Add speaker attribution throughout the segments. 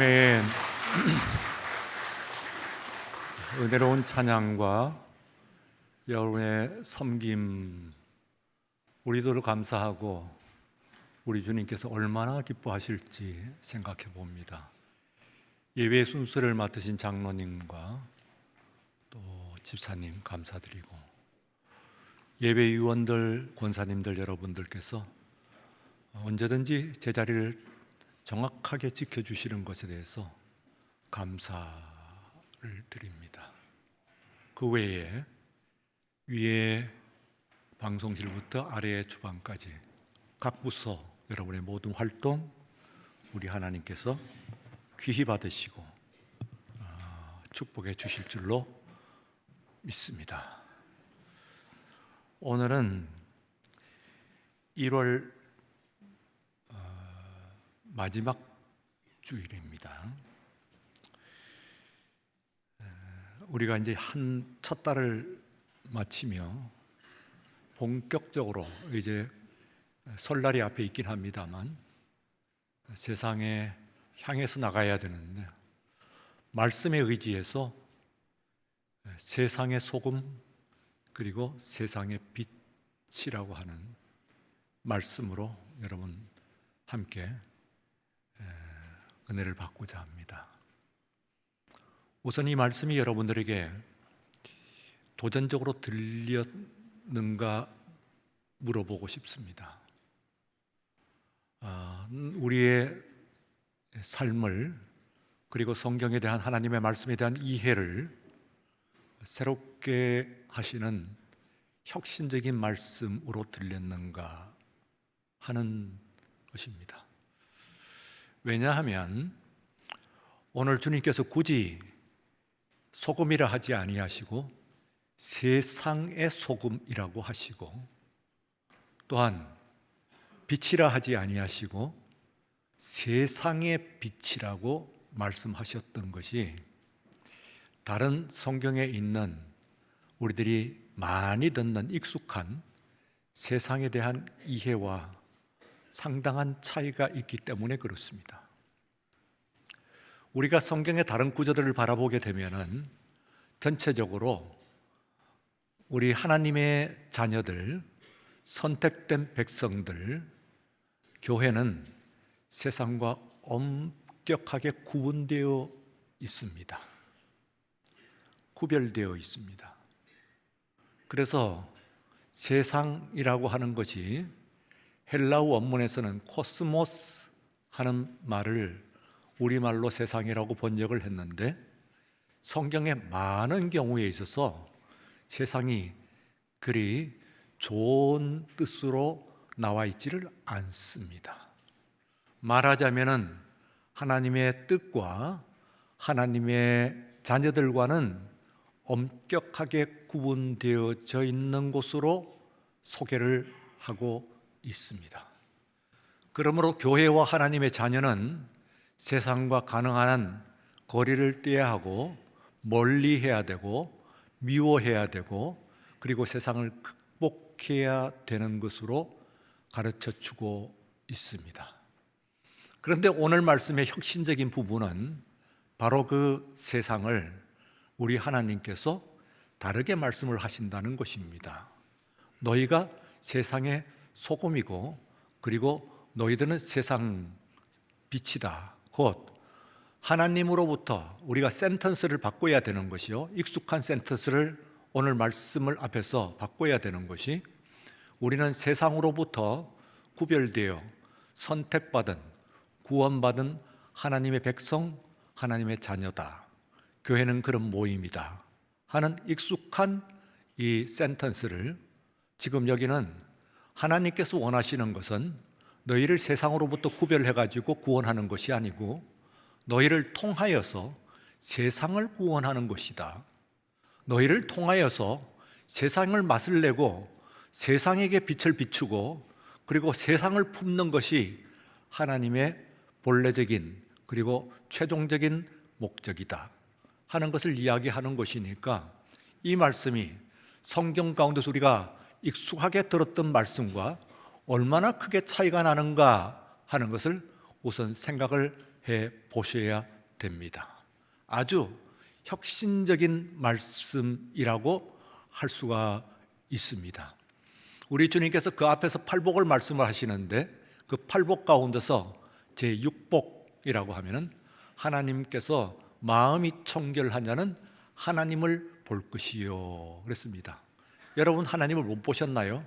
Speaker 1: 아멘. 은혜로운 찬양과 여러분의 섬김, 우리들을 감사하고 우리 주님께서 얼마나 기뻐하실지 생각해 봅니다. 예배 순서를 맡으신 장로님과 또 집사님 감사드리고, 예배위원들, 권사님들 여러분들께서 언제든지 제자리를 정확하게 지켜주시는 것에 대해서 감사를 드립니다. 그 외에 위에 방송실부터 아래의 주방까지 각 부서 여러분의 모든 활동 우리 하나님께서 귀히 받으시고 축복해 주실 줄로 믿습니다. 오늘은 1월 마지막 주일입니다. 우리가 이제 첫 달을 마치며 본격적으로 이제 설날이 앞에 있긴 합니다만 세상에 향해서 나가야 되는데, 말씀에 의지해서 세상의 소금 그리고 세상의 빛이라고 하는 말씀으로 여러분 함께 은혜를 받고자 합니다. 우선 이 말씀이 여러분들에게 도전적으로 들렸는가 물어보고 싶습니다. 우리의 삶을, 그리고 성경에 대한 하나님의 말씀에 대한 이해를 새롭게 하시는 혁신적인 말씀으로 들렸는가 하는 것입니다. 왜냐하면 오늘 주님께서 굳이 소금이라 하지 아니하시고 세상의 소금이라고 하시고, 또한 빛이라 하지 아니하시고 세상의 빛이라고 말씀하셨던 것이 다른 성경에 있는 우리들이 많이 듣는 익숙한 세상에 대한 이해와 상당한 차이가 있기 때문에 그렇습니다. 우리가 성경의 다른 구절들을 바라보게 되면은 전체적으로 우리 하나님의 자녀들, 선택된 백성들, 교회는 세상과 엄격하게 구분되어 있습니다. 구별되어 있습니다. 그래서 세상이라고 하는 것이 헬라어 원문에서는 코스모스 하는 말을 우리말로 세상이라고 번역을 했는데, 성경의 많은 경우에 있어서 세상이 그리 좋은 뜻으로 나와 있지를 않습니다. 말하자면은 하나님의 뜻과 하나님의 자녀들과는 엄격하게 구분되어져 있는 곳으로 소개를 하고 있습니다. 그러므로 교회와 하나님의 자녀는 세상과 가능한 한 거리를 떼야 하고, 멀리 해야 되고, 미워해야 되고, 그리고 세상을 극복해야 되는 것으로 가르쳐 주고 있습니다. 그런데 오늘 말씀의 혁신적인 부분은 바로 그 세상을 우리 하나님께서 다르게 말씀을 하신다는 것입니다. 너희가 세상의 소금이고, 그리고 너희들은 세상 빛이다. 곧 하나님으로부터 우리가 센텐스를 바꿔야 되는 것이요, 익숙한 센텐스를 오늘 말씀을 앞에서 바꿔야 되는 것이, 우리는 세상으로부터 구별되어 선택받은, 구원받은 하나님의 백성, 하나님의 자녀다. 교회는 그런 모임이다 하는 익숙한 이 센텐스를 지금 여기는 하나님께서 원하시는 것은 너희를 세상으로부터 구별해가지고 구원하는 것이 아니고 너희를 통하여서 세상을 구원하는 것이다. 너희를 통하여서 세상을 맛을 내고 세상에게 빛을 비추고, 그리고 세상을 품는 것이 하나님의 본래적인 그리고 최종적인 목적이다 하는 것을 이야기하는 것이니까, 이 말씀이 성경 가운데서 우리가 익숙하게 들었던 말씀과 얼마나 크게 차이가 나는가 하는 것을 우선 생각을 보셔야 됩니다. 아주 혁신적인 말씀이라고 할 수가 있습니다. 우리 주님께서 그 앞에서 팔복을 말씀을 하시는데 그 팔복 가운데서 제6복이라고 하면은 하나님께서 마음이 청결한 자는 하나님을 볼 것이요 그랬습니다. 여러분 하나님을 못 보셨나요?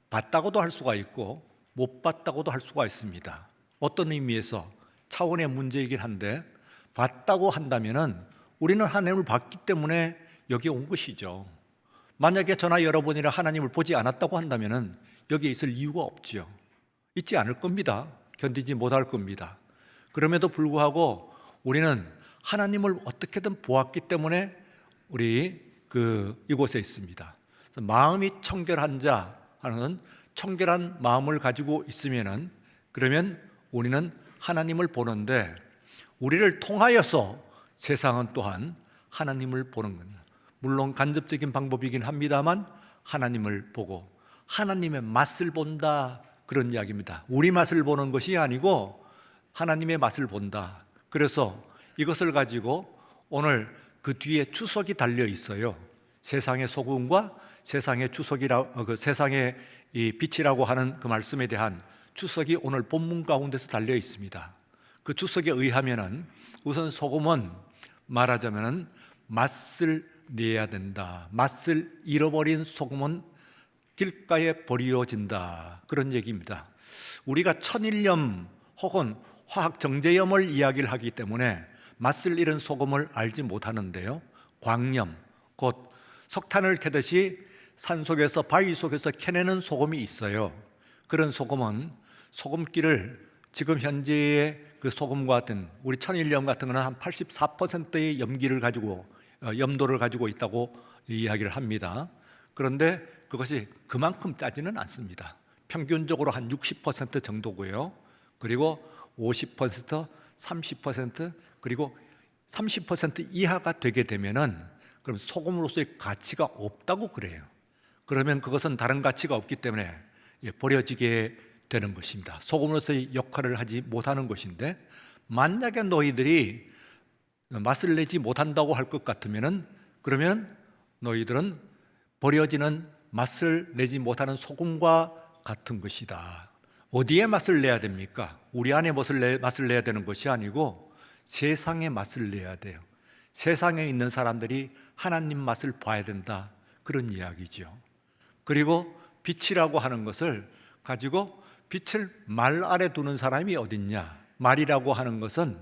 Speaker 1: 봤다고도 할 수가 있고 못 봤다고도 할 수가 있습니다. 어떤 의미에서 차원의 문제이긴 한데 봤다고 한다면은 우리는 하나님을 봤기 때문에 여기 온 것이죠. 만약에 저나 여러분이라 하나님을 보지 않았다고 한다면은 여기에 있을 이유가 없죠. 있지 않을 겁니다. 견디지 못할 겁니다. 그럼에도 불구하고 우리는 하나님을 어떻게든 보았기 때문에 우리 이곳에 있습니다. 그래서 마음이 청결한 자 하는 청결한 마음을 가지고 있으면은 그러면 우리는 하나님을 보는데 우리를 통하여서 세상은 또한 하나님을 보는 겁니다. 물론 간접적인 방법이긴 합니다만 하나님을 보고 하나님의 맛을 본다 그런 이야기입니다. 우리 맛을 보는 것이 아니고 하나님의 맛을 본다. 그래서 이것을 가지고 오늘 그 뒤에 추석이 달려 있어요. 세상의 소금과 세상의 추석이라 세상의 이 빛이라고 하는 그 말씀에 대한 추석이 오늘 본문 가운데서 달려 있습니다. 그 추석에 의하면은 우선 소금은 말하자면은 맛을 내야 된다. 맛을 잃어버린 소금은 길가에 버려진다. 그런 얘기입니다. 우리가 천일염 혹은 화학 정제염을 이야기를 하기 때문에 맛을 잃은 소금을 알지 못하는데요. 광염, 곧 석탄을 캐듯이 산 속에서 바위 속에서 캐내는 소금이 있어요. 그런 소금은 소금기를 지금 현재의 그 소금과 같은 우리 천일염 같은 거는 한 84%의 염도를 가지고 있다고 이야기를 합니다. 그런데 그것이 그만큼 짜지는 않습니다. 평균적으로 한 60% 정도고요. 그리고 50%, 30% 그리고 30% 이하가 되게 되면은 그럼 소금으로서의 가치가 없다고 그래요. 그러면 그것은 다른 가치가 없기 때문에 버려지게 되는 것입니다. 소금으로서의 역할을 하지 못하는 것인데 만약에 너희들이 맛을 내지 못한다고 할 것 같으면은 그러면 너희들은 버려지는 맛을 내지 못하는 소금과 같은 것이다. 어디에 맛을 내야 됩니까? 우리 안에 맛을 내야 되는 것이 아니고 세상에 맛을 내야 돼요. 세상에 있는 사람들이 하나님 맛을 봐야 된다. 그런 이야기죠. 그리고 빛이라고 하는 것을 가지고 빛을 말 아래 두는 사람이 어딨냐? 말이라고 하는 것은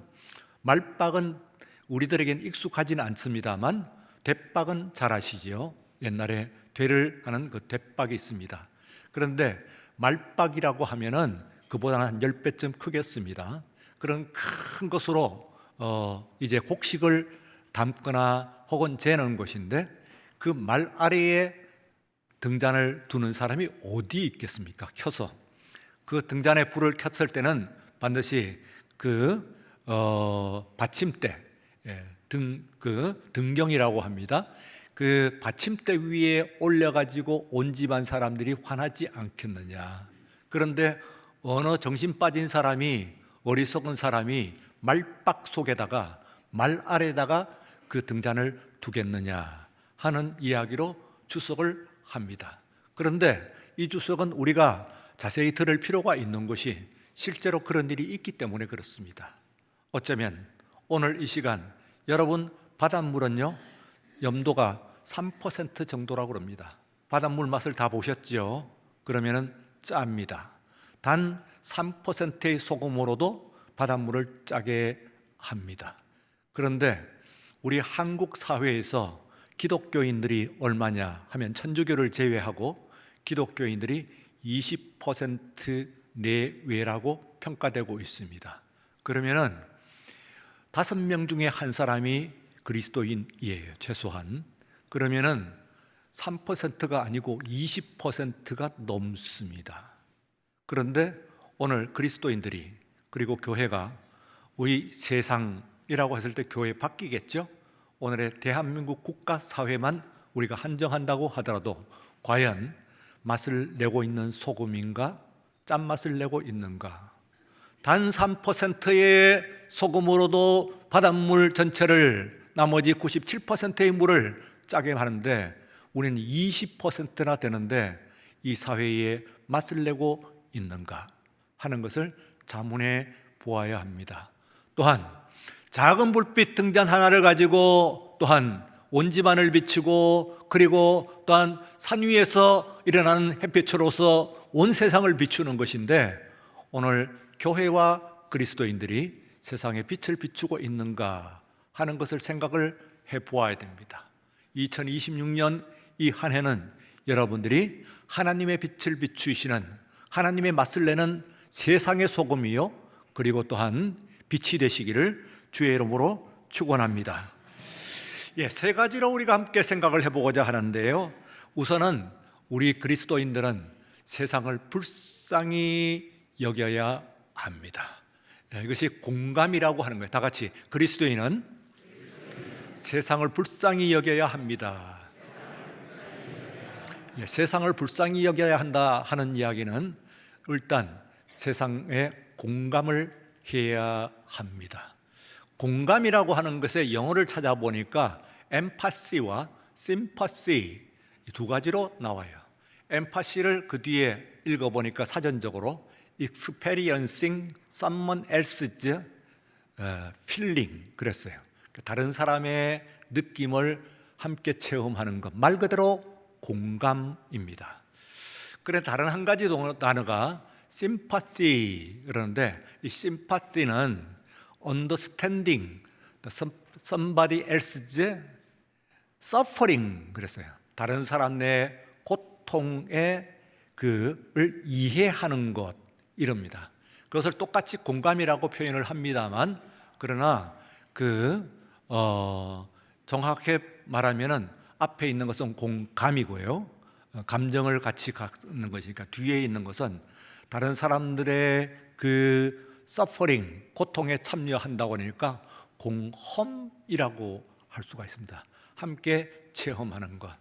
Speaker 1: 말박은 우리들에겐 익숙하지는 않습니다만 대박은 잘 아시죠? 옛날에 되를 하는 그 대박이 있습니다. 그런데 말박이라고 하면은 그보다는 한 10배쯤 크겠습니다. 그런 큰 것으로 이제 곡식을 담거나 혹은 재는 것인데 그 말 아래에 등잔을 두는 사람이 어디 있겠습니까? 켜서 그 등잔에 불을 켰을 때는 반드시 그 받침대 등경이라고 합니다. 그 받침대 위에 올려가지고 온 집안 사람들이 환하지 않겠느냐. 그런데 어느 정신 빠진 사람이 어리석은 사람이 말박 속에다가 말 아래다가 그 등잔을 두겠느냐 하는 이야기로 추석을 합니다. 그런데 이 추석은 우리가 자세히 들을 필요가 있는 것이 실제로 그런 일이 있기 때문에 그렇습니다. 어쩌면 오늘 이 시간 여러분 바닷물은요 염도가 3% 정도라고 합니다. 바닷물 맛을 다 보셨죠? 그러면은 짭니다. 단 3%의 소금으로도 바닷물을 짜게 합니다. 그런데 우리 한국 사회에서 기독교인들이 얼마냐 하면 천주교를 제외하고 기독교인들이 20% 내외라고 평가되고 있습니다. 그러면은 5명 중에 한 사람이 그리스도인이에요. 최소한. 그러면은 3%가 아니고 20%가 넘습니다. 그런데 오늘 그리스도인들이 그리고 교회가 우리 세상이라고 했을 때 교회 바뀌겠죠? 오늘의 대한민국 국가 사회만 우리가 한정한다고 하더라도 과연 맛을 내고 있는 소금인가? 짠맛을 내고 있는가? 단 3%의 소금으로도 바닷물 전체를, 나머지 97%의 물을 짜게 하는데 우리는 20%나 되는데 이 사회에 맛을 내고 있는가 하는 것을 자문해 보아야 합니다. 또한 작은 불빛 등잔 하나를 가지고 또한 온 집안을 비추고, 그리고 또한 산 위에서 일어나는 햇빛으로서 온 세상을 비추는 것인데, 오늘 교회와 그리스도인들이 세상에 빛을 비추고 있는가 하는 것을 생각을 해 보아야 됩니다. 2026년 이 한 해는 여러분들이 하나님의 빛을 비추시는, 하나님의 맛을 내는 세상의 소금이요, 그리고 또한 빛이 되시기를 주의 이름으로 축원합니다. 세 가지로 우리가 함께 생각을 해보고자 하는데요. 우선은 우리 그리스도인들은 세상을 불쌍히 여겨야 합니다. 이것이 공감이라고 하는 거예요. 다 같이, 그리스도인은 세상을 불쌍히 여겨야 합니다. 세상을 불쌍히 여겨야 한다 하는 이야기는 일단 세상에 공감을 해야 합니다. 공감이라고 하는 것의 영어를 찾아보니까 empathy와 sympathy 두 가지로 나와요. empathy를 그 뒤에 읽어보니까 사전적으로 experiencing someone else's feeling 그랬어요. 다른 사람의 느낌을 함께 체험하는 것, 말 그대로 공감입니다. 그래, 다른 한 가지 단어가 sympathy 그러는데, 이 sympathy는 understanding somebody else's suffering 그랬어요. 다른 사람의 고통의 그를 이해하는 것, 이럽니다. 그것을 똑같이 공감이라고 표현을 합니다만, 그러나 정확하게 말하면은 앞에 있는 것은 공감이고요, 감정을 같이 갖는 것이니까 뒤에 있는 것은 다른 사람들의 그 suffering, 고통에 참여한다고 하니까 공험이라고 할 수가 있습니다. 함께 체험하는 것.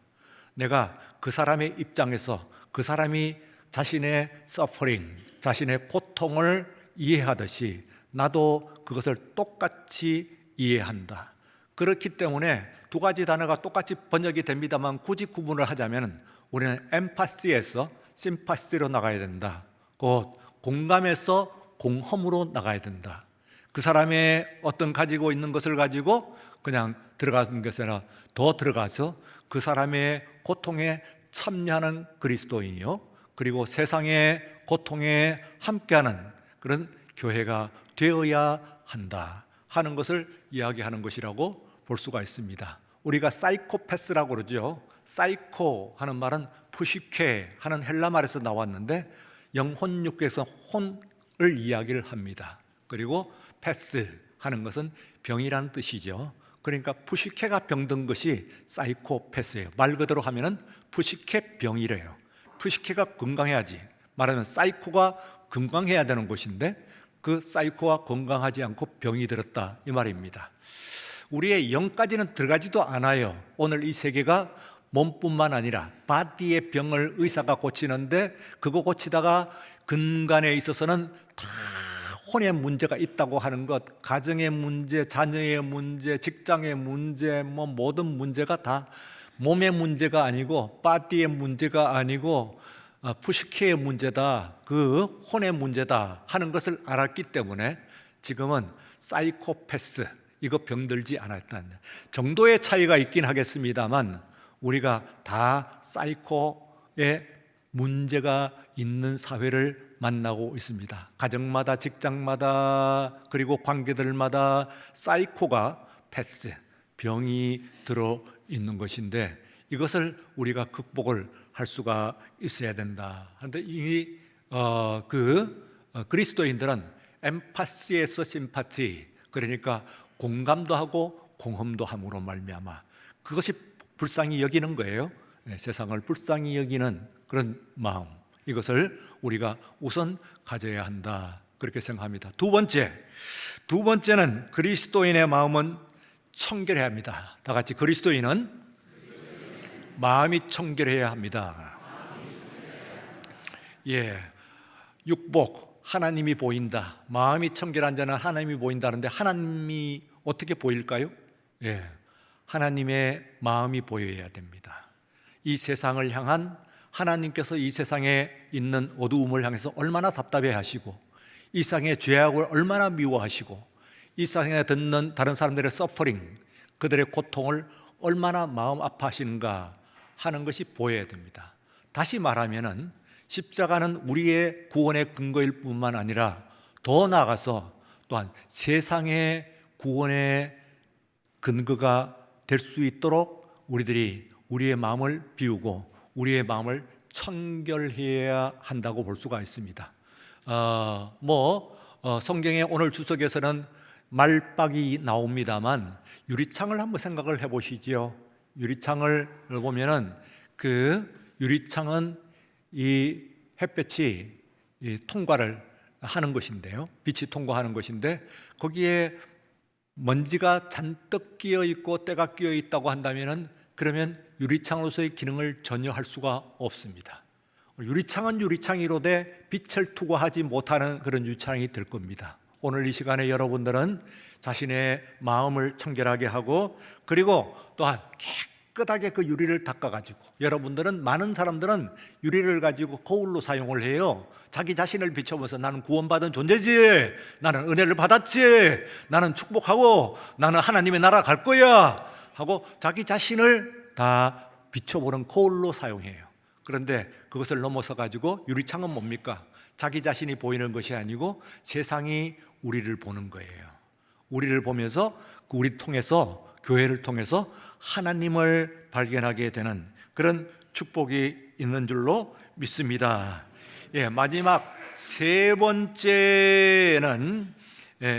Speaker 1: 내가 그 사람의 입장에서 그 사람이 자신의 suffering, 자신의 고통을 이해하듯이 나도 그것을 똑같이 이해한다. 그렇기 때문에 두 가지 단어가 똑같이 번역이 됩니다만 굳이 구분을 하자면 우리는 empathy에서 sympathy로 나가야 된다. 곧 공감에서 공험으로 나가야 된다. 그 사람의 어떤 가지고 있는 것을 가지고 그냥 들어가는 것이 아니라 더 들어가서 그 사람의 고통에 참여하는 그리스도인이요, 그리고 세상의 고통에 함께하는 그런 교회가 되어야 한다 하는 것을 이야기하는 것이라고 볼 수가 있습니다. 우리가 사이코패스라고 그러죠. 사이코 하는 말은 푸시케 하는 헬라 말에서 나왔는데 영혼육에서 혼을 이야기를 합니다. 그리고 패스 하는 것은 병이라는 뜻이죠. 그러니까 푸시케가 병든 것이 사이코패스예요. 말 그대로 하면은 푸시케 병이래요. 푸시케가 건강해야지, 말하면 사이코가 건강해야 되는 것인데 그 사이코가 건강하지 않고 병이 들었다, 이 말입니다. 우리의 영까지는 들어가지도 않아요. 오늘 이 세계가 몸뿐만 아니라 바디의 병을 의사가 고치는데, 그거 고치다가 근간에 있어서는 다 혼의 문제가 있다고 하는 것, 가정의 문제, 자녀의 문제, 직장의 문제, 모든 문제가 다 몸의 문제가 아니고 바디의 문제가 아니고 푸시케의 문제다, 그 혼의 문제다 하는 것을 알았기 때문에 지금은 사이코패스, 이거 병들지 않았다는 정도의 차이가 있긴 하겠습니다만 우리가 다 사이코의 문제가 있는 사회를 만나고 있습니다. 가정마다, 직장마다, 그리고 관계들마다 사이코가 패스, 병이 들어 있는 것인데 이것을 우리가 극복을 할 수가 있어야 된다. 그런데 그리스도인들은 엠파시에서 심파티, 그러니까 공감도 하고 공험도 함으로 말미암아 그것이 불쌍히 여기는 거예요. 세상을 불쌍히 여기는 그런 마음, 이것을 우리가 우선 가져야 한다, 그렇게 생각합니다. 두 번째는 그리스도인의 마음은 청결해야 합니다. 다 같이, 그리스도인은 마음이 청결해야 합니다. 육복 하나님이 보인다. 마음이 청결한 자는 하나님이 보인다는데 하나님이 어떻게 보일까요? 예, 하나님의 마음이 보여야 됩니다. 이 세상을 향한 하나님께서 이 세상에 있는 어두움을 향해서 얼마나 답답해 하시고 이 세상의 죄악을 얼마나 미워하시고 이 세상에 듣는 다른 사람들의 서퍼링, 그들의 고통을 얼마나 마음 아파하시는가 하는 것이 보여야 됩니다. 다시 말하면은 십자가는 우리의 구원의 근거일 뿐만 아니라 더 나아가서 또한 세상의 구원의 근거가 될 수 있도록 우리들이 우리의 마음을 비우고 우리의 마음을 청결해야 한다고 볼 수가 있습니다. 성경의 오늘 주석에서는 말박이 나옵니다만 유리창을 한번 생각을 해보시지요. 유리창을 보면은 그 유리창은 이 햇볕이 통과를 하는 것인데요. 빛이 통과하는 것인데 거기에 먼지가 잔뜩 끼어 있고 때가 끼어 있다고 한다면은 그러면 유리창으로서의 기능을 전혀 할 수가 없습니다. 유리창은 유리창이로되 빛을 투과하지 못하는 그런 유리창이 될 겁니다. 오늘 이 시간에 여러분들은 자신의 마음을 청결하게 하고 그리고 또한 깨끗하게 그 유리를 닦아가지고 여러분들은 많은 사람들은 유리를 가지고 거울로 사용을 해요. 자기 자신을 비춰보면서 나는 구원받은 존재지, 나는 은혜를 받았지, 나는 축복하고 나는 하나님의 나라 갈 거야 하고 자기 자신을 다 비춰보는 거울로 사용해요. 그런데 그것을 넘어서 가지고 유리창은 뭡니까? 자기 자신이 보이는 것이 아니고 세상이 우리를 보는 거예요. 우리를 보면서 우리 통해서 교회를 통해서 하나님을 발견하게 되는 그런 축복이 있는 줄로 믿습니다. 예, 마지막 세 번째는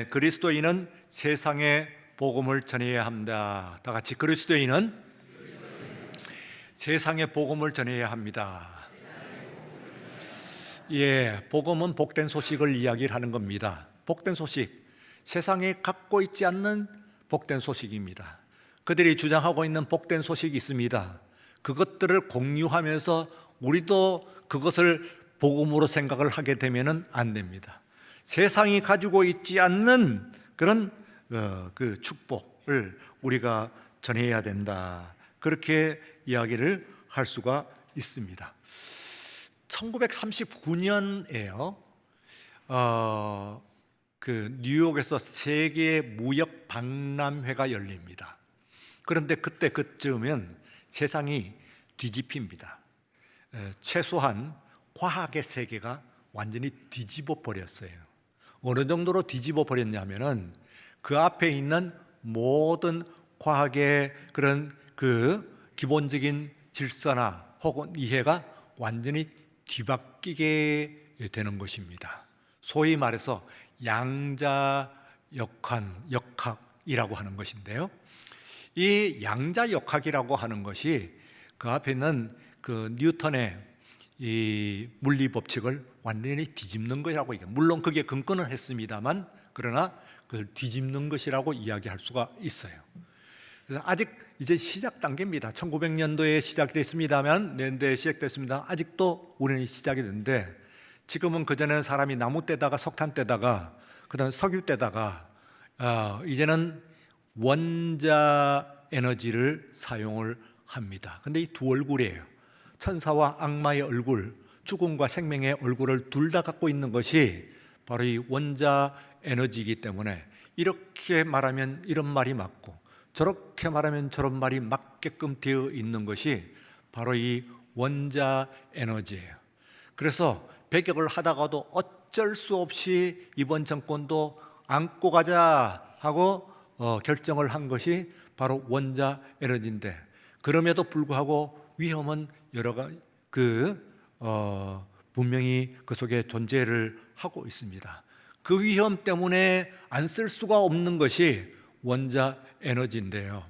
Speaker 1: 그리스도인은 세상에 복음을 전해야 합니다. 다 같이 그리스도인은 세상에 복음을 전해야 합니다. 예, 복음은 복된 소식을 이야기를 하는 겁니다. 복된 소식, 세상에 갖고 있지 않는 복된 소식입니다. 그들이 주장하고 있는 복된 소식이 있습니다. 그것들을 공유하면서 우리도 그것을 복음으로 생각을 하게 되면 안 됩니다. 세상이 가지고 있지 않는 그런 그 축복을 우리가 전해야 된다. 그렇게 이야기를 할 수가 있습니다. 1939년에요. 그 뉴욕에서 세계 무역 박람회가 열립니다. 그런데 그때쯤이면 세상이 뒤집힙니다. 최소한 과학의 세계가 완전히 뒤집어 버렸어요. 어느 정도로 뒤집어 버렸냐면은 그 앞에 있는 모든 과학의 그런 그 기본적인 질서나 혹은 이해가 완전히 뒤바뀌게 되는 것입니다. 소위 말해서 양자역학이라고 하는 것인데요. 이 양자역학이라고 하는 것이 그 앞에 있는 그 뉴턴의 이 물리 법칙을 완전히 뒤집는 것이라고 얘기해요. 물론 그게 근거는 했습니다만 그러나 그걸 뒤집는 것이라고 이야기할 수가 있어요. 그래서 아직 이제 시작 단계입니다. 1900년도에 시작됐습니다만 년대에 시작됐습니다. 아직도 우리는 시작이 됐는데 지금은 그전에는 사람이 나무 떼다가 석탄 떼다가 그다음 석유 떼다가 이제는 원자 에너지를 사용을 합니다. 근데 이 두 얼굴이에요. 천사와 악마의 얼굴, 죽음과 생명의 얼굴을 둘 다 갖고 있는 것이 바로 이 원자 에너지이기 때문에 이렇게 말하면 이런 말이 맞고 저렇게 말하면 저런 말이 맞게끔 되어 있는 것이 바로 이 원자 에너지예요. 그래서 배격을 하다가도 어쩔 수 없이 이번 정권도 안고 가자 하고 결정을 한 것이 바로 원자 에너지인데 그럼에도 불구하고 위험은 여러 가지 분명히 그 속에 존재를 하고 있습니다. 그 위험 때문에 안 쓸 수가 없는 것이 원자 에너지인데요.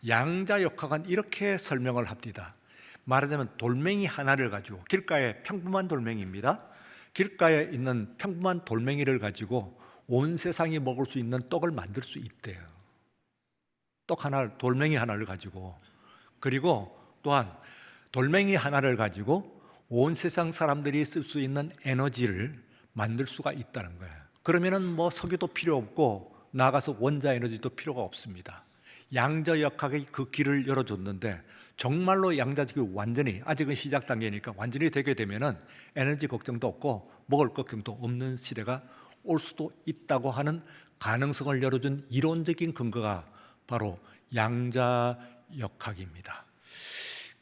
Speaker 1: 양자역학은 이렇게 설명을 합니다. 말하자면 돌멩이 하나를 가지고 길가에 평범한 돌멩이입니다. 길가에 있는 평범한 돌멩이를 가지고 온 세상이 먹을 수 있는 떡을 만들 수 있대요. 떡 하나, 돌멩이 하나를 가지고 그리고 또한 돌멩이 하나를 가지고 온 세상 사람들이 쓸 수 있는 에너지를 만들 수가 있다는 거예요. 그러면은 뭐 석유도 필요 없고 나가서 원자 에너지도 필요가 없습니다. 양자역학의 그 길을 열어줬는데, 정말로 양자역학이 완전히, 아직은 시작 단계니까 완전히 되게 되면은 에너지 걱정도 없고 먹을 걱정도 없는 시대가 올 수도 있다고 하는 가능성을 열어준 이론적인 근거가 바로 양자역학입니다.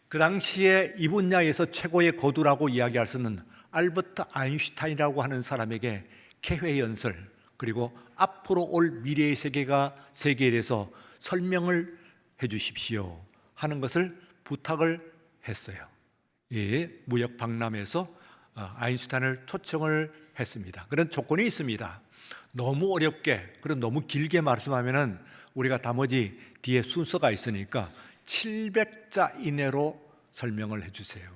Speaker 1: 그 당시에 이 분야에서 최고의 거두라고 이야기할 수 있는 알버트 아인슈타인이라고 하는 사람에게 개회연설, 그리고 앞으로 올 미래의 세계에 대해서 설명을 해 주십시오 하는 것을 부탁을 했어요. 예, 무역 박람회에서 아인슈타인을 초청을 했습니다. 그런 조건이 있습니다. 너무 어렵게, 그리고 너무 길게 말씀하면은 우리가 나머지 뒤에 순서가 있으니까 700자 이내로 설명을 해주세요.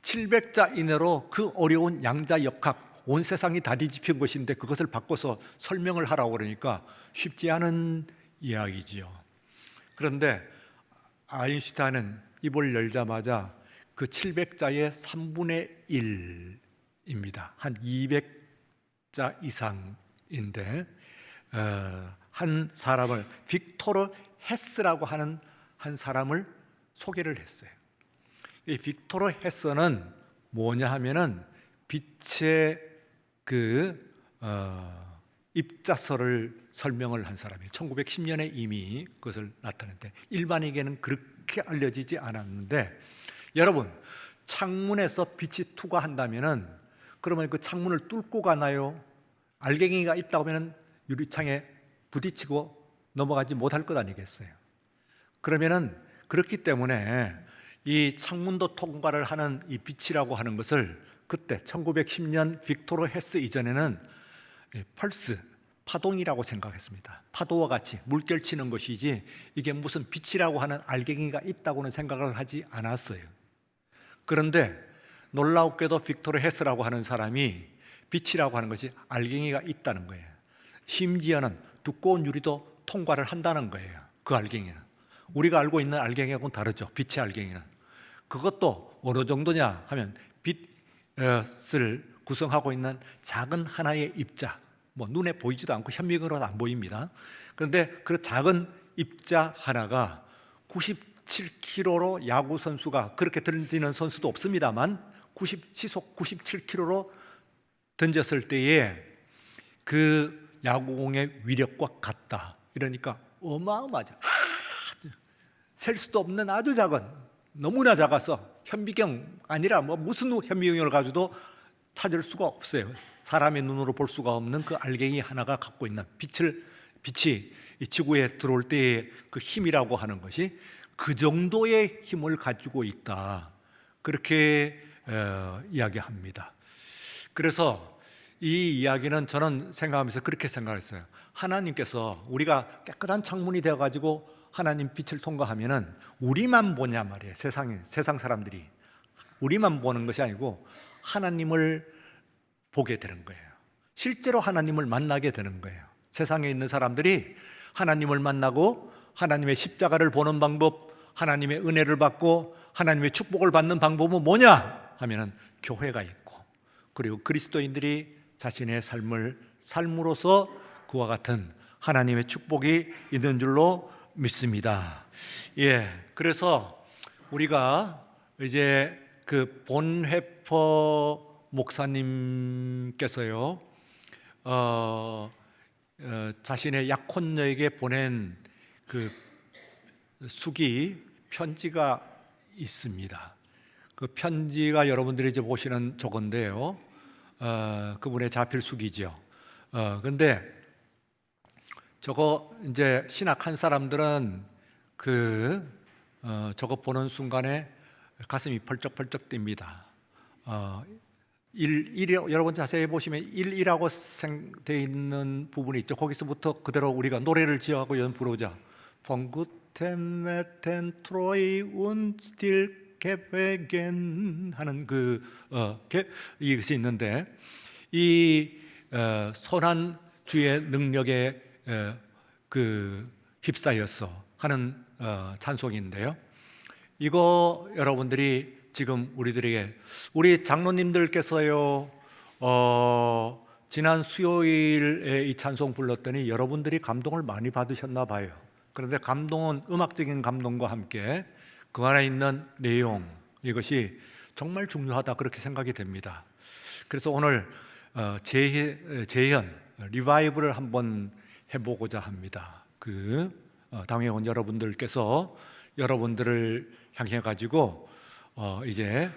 Speaker 1: 700자 이내로 그 어려운 양자역학, 온 세상이 다 뒤집힌 것인데 그것을 바꿔서 설명을 하라고 그러니까 쉽지 않은 이야기지요. 그런데 아인슈타인은 입을 열자마자 그 700자의 3분의 1입니다. 한 200자 이상인데 한 사람을, 빅토르 헤스라고 하는 한 사람을 소개를 했어요. 이 빅토르 헤스는 뭐냐 하면은 빛의 입자설을 설명을 한 사람이에요. 1910년에 이미 그것을 나타냈는데 일반에게는 그렇게 알려지지 않았는데, 여러분, 창문에서 빛이 투과한다면은 그러면 그 창문을 뚫고 가나요? 알갱이가 있다고 하면은 유리창에 부딪히고 넘어가지 못할 것 아니겠어요? 그러면은 그렇기 때문에 이 창문도 통과를 하는 이 빛이라고 하는 것을 그때 1910년 빅토르 헤스 이전에는 펄스, 파동이라고 생각했습니다. 파도와 같이 물결치는 것이지 이게 무슨 빛이라고 하는 알갱이가 있다고는 생각을 하지 않았어요. 그런데 놀랍게도 빅토르 헤스라고 하는 사람이 빛이라고 하는 것이 알갱이가 있다는 거예요. 심지어는 두꺼운 유리도 통과를 한다는 거예요. 그 알갱이는 우리가 알고 있는 알갱이하고는 다르죠. 빛의 알갱이는. 그것도 어느 정도냐 하면 빛을 구성하고 있는 작은 하나의 입자, 뭐 눈에 보이지도 않고 현미경으로도 안 보입니다. 그런데 그 작은 입자 하나가 97kg로 야구 선수가, 그렇게 던지는 선수도 없습니다만 시속 97km로 던졌을 때에 그 야구공의 위력과 같다. 이러니까 어마어마하죠. 셀 수도 없는 아주 작은, 너무나 작아서 현미경 아니라 뭐 무슨 현미경을 가지고도 찾을 수가 없어요. 사람의 눈으로 볼 수가 없는 그 알갱이 하나가 갖고 있는 빛이 이 지구에 들어올 때의 그 힘이라고 하는 것이 그 정도의 힘을 가지고 있다. 그렇게 이야기합니다. 그래서 이 이야기는 저는 생각하면서 그렇게 생각했어요. 하나님께서 우리가 깨끗한 창문이 되어가지고 하나님 빛을 통과하면은 우리만 보냐 말이에요. 세상 사람들이 우리만 보는 것이 아니고 하나님을 보게 되는 거예요. 실제로 하나님을 만나게 되는 거예요. 세상에 있는 사람들이 하나님을 만나고 하나님의 십자가를 보는 방법, 하나님의 은혜를 받고 하나님의 축복을 받는 방법은 뭐냐 하면은 교회가 있고, 그리고 그리스도인들이 자신의 삶을 삶으로써 그와 같은 하나님의 축복이 있는 줄로 믿습니다. 예, 그래서 우리가 이제 그 본회퍼 목사님께서요, 자신의 약혼녀에게 보낸 그 수기 편지가 있습니다. 그 편지가 여러분들이 이제 보시는 저건데요, 그분의 자필 수기죠. 근데 저거 이제 신학한 사람들은 저거 보는 순간에 가슴이 펄쩍펄쩍 뜁니다. 여러분 자세히 보시면 1이라고 되어 있는 부분이 있죠. 거기서부터 그대로 우리가 노래를 지어가고 연 부르자. Von gutem Metten Treu und still Gebegen 하는 이것이 있는데, 이 선한 주의 능력에 휩싸여서 하는 찬송인데요. 이거 여러분들이 지금 우리 장로님들께서요, 지난 수요일에 이 찬송 불렀더니 여러분들이 감동을 많이 받으셨나 봐요. 그런데 감동은 음악적인 감동과 함께 그 안에 있는 내용, 이것이 정말 중요하다 그렇게 생각이 됩니다. 그래서 오늘 재현, 리바이브를 한번 해보고자 합니다. 당회원 여러분들께서 여러분들을 향해 가지고 이제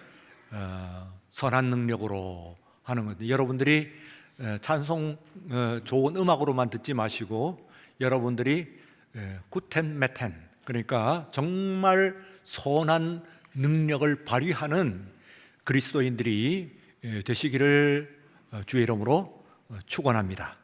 Speaker 1: 선한 능력으로 하는 건데, 여러분들이 찬송 좋은 음악으로만 듣지 마시고 여러분들이 굿텐 메텐, 그러니까 정말 선한 능력을 발휘하는 그리스도인들이 되시기를 주의 이름으로 축원합니다.